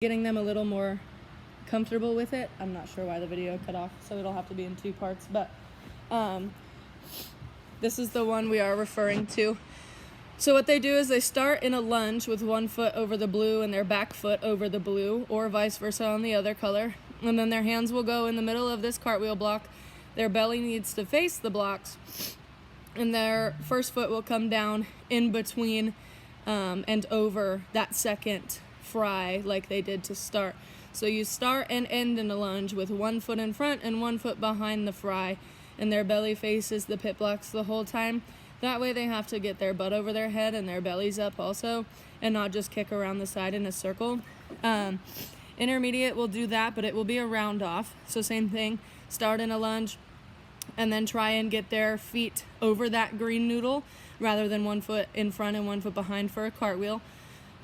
getting them a little more comfortable with it. I'm not sure why the video cut off, so it'll have to be in 2 parts, but this is the one we are referring to. So what they do is they start in a lunge with one foot over the blue and their back foot over the blue, or vice versa on the other color. And then their hands will go in the middle of this cartwheel block. Their belly needs to face the blocks, and their first foot will come down in between and over that second fry like they did to start. So you start and end in a lunge with one foot in front and one foot behind the fry, and their belly faces the pit blocks the whole time. That way they have to get their butt over their head and their bellies up also, and not just kick around the side in a circle. Intermediate will do that, but it will be a round off. So same thing, start in a lunge and then try and get their feet over that green noodle rather than one foot in front and one foot behind for a cartwheel.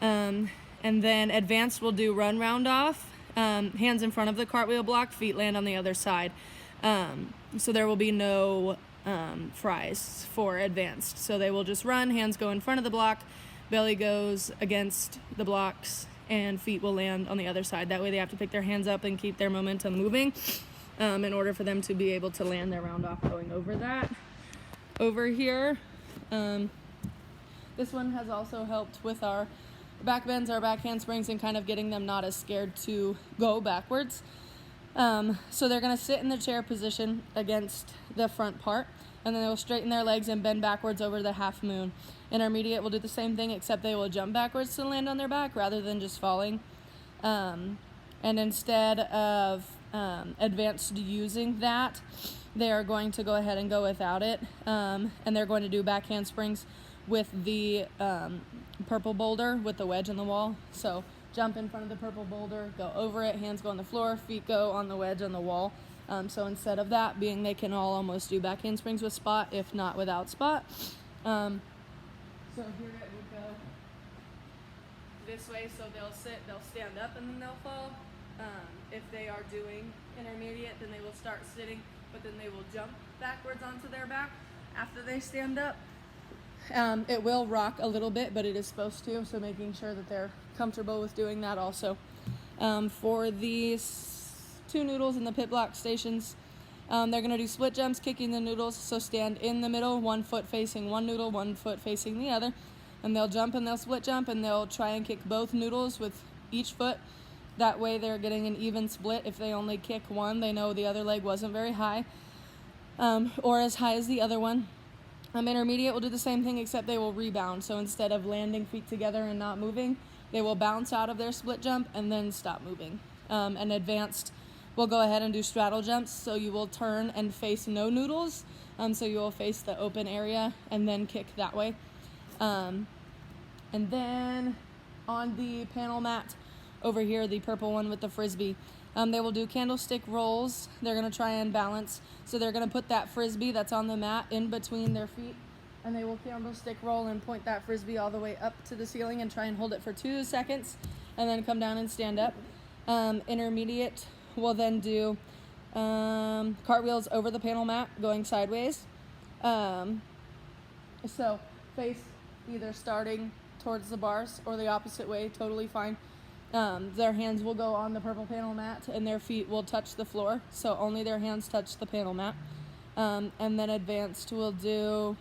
And then advanced will do run round off, hands in front of the cartwheel block, feet land on the other side. So there will be no fries for advanced. So they will just run, hands go in front of the block, belly goes against the blocks, and feet will land on the other side. That way they have to pick their hands up and keep their momentum moving in order for them to be able to land their round off going over that. Over here, this one has also helped with our back bends, our back handsprings, and kind of getting them not as scared to go backwards. So they're going to sit in the chair position against the front part, and then they will straighten their legs and bend backwards over the half moon. Intermediate will do the same thing, except they will jump backwards to land on their back rather than just falling. And instead of advanced using that, they are going to go ahead and go without it, and they're going to do back handsprings with the purple boulder with the wedge in the wall. So jump in front of the purple boulder, go over it, hands go on the floor, feet go on the wedge on the wall. So instead of that being, they can all almost do back handsprings with spot, if not without spot. So here it would go this way, so they'll sit, they'll stand up, and then they'll fall. If they are doing intermediate, then they will start sitting, but then they will jump backwards onto their back after they stand up. It will rock a little bit, but it is supposed to, so making sure that they're comfortable with doing that also. For these 2 noodles in the pit block stations, they're going to do split jumps, kicking the noodles, so stand in the middle, one foot facing one noodle, one foot facing the other, and they'll jump and they'll split jump, and they'll try and kick both noodles with each foot. That way they're getting an even split. If they only kick one, they know the other leg wasn't very high, or as high as the other one. Intermediate will do the same thing, except they will rebound. So instead of landing feet together and not moving, they will bounce out of their split jump and then stop moving. And advanced will go ahead and do straddle jumps. So you will turn and face no noodles. So you will face the open area and then kick that way. And then on the panel mat over here, the purple one with the frisbee, they will do candlestick rolls. They're going to try and balance. So they're going to put that frisbee that's on the mat in between their feet, and they will candlestick roll and point that frisbee all the way up to the ceiling and try and hold it for 2 seconds, and then come down and stand up. Intermediate will then do cartwheels over the panel mat going sideways. So face either starting towards the bars or the opposite way, totally fine. Their hands will go on the purple panel mat and their feet will touch the floor, so only their hands touch the panel mat. And then advanced will do,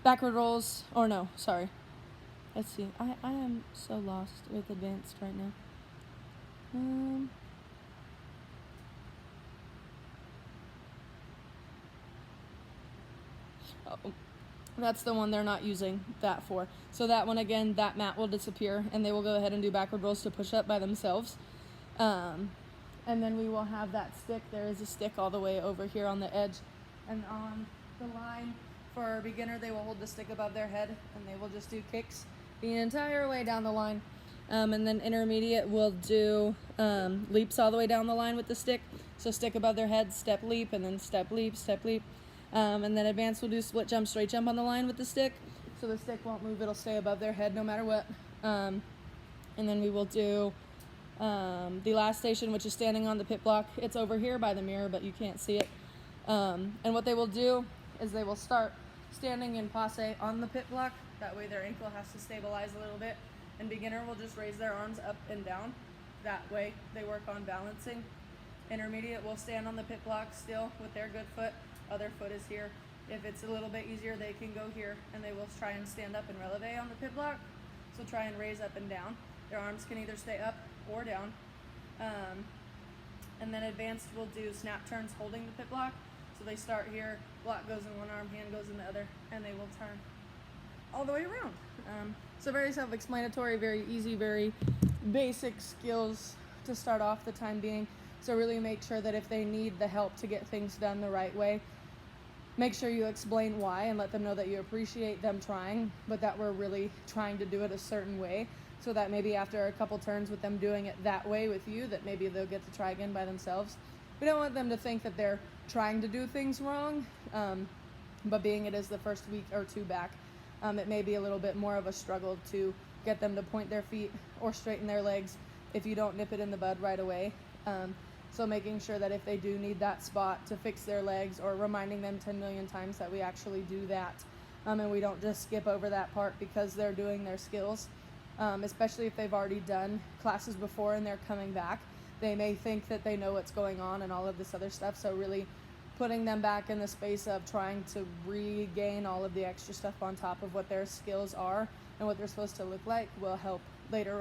backward rolls, or no, sorry. Let's see, I am so lost with advanced right now. Oh. That's the one they're not using that for. So that one, again, that mat will disappear, and they will go ahead and do backward rolls to push up by themselves. And then we will have that stick. There is a stick all the way over here on the edge. And on the line, for a beginner, they will hold the stick above their head, and they will just do kicks the entire way down the line. And then intermediate will do leaps all the way down the line with the stick. So stick above their head, step leap, and then step leap, step leap. And then advanced will do split jump, straight jump on the line with the stick. So the stick won't move, it'll stay above their head no matter what. And then we will do the last station, which is standing on the pit block. It's over here by the mirror, but you can't see it. And what they will do is they will start standing in passe on the pit block. That way their ankle has to stabilize a little bit. And beginner will just raise their arms up and down. That way they work on balancing. Intermediate will stand on the pit block still with their good foot. Other foot is here. If it's a little bit easier, they can go here and they will try and stand up and releve on the pit block. So try and raise up and down. Their arms can either stay up or down. And then advanced will do snap turns holding the pit block. So they start here, block goes in one arm, hand goes in the other, and they will turn all the way around. So very self-explanatory, very easy, very basic skills to start off the time being. So really make sure that if they need the help to get things done the right way, make sure you explain why and let them know that you appreciate them trying, but that we're really trying to do it a certain way, so that maybe after a couple turns with them doing it that way with you, that maybe they'll get to try again by themselves. We don't want them to think that they're trying to do things wrong, but being it is the first week or two back, it may be a little bit more of a struggle to get them to point their feet or straighten their legs if you don't nip it in the bud right away. So making sure that if they do need that spot to fix their legs, or reminding them 10 million times that we actually do that, and we don't just skip over that part because they're doing their skills, especially if they've already done classes before and they're coming back. They may think that they know what's going on and all of this other stuff, so really putting them back in the space of trying to regain all of the extra stuff on top of what their skills are and what they're supposed to look like will help later on.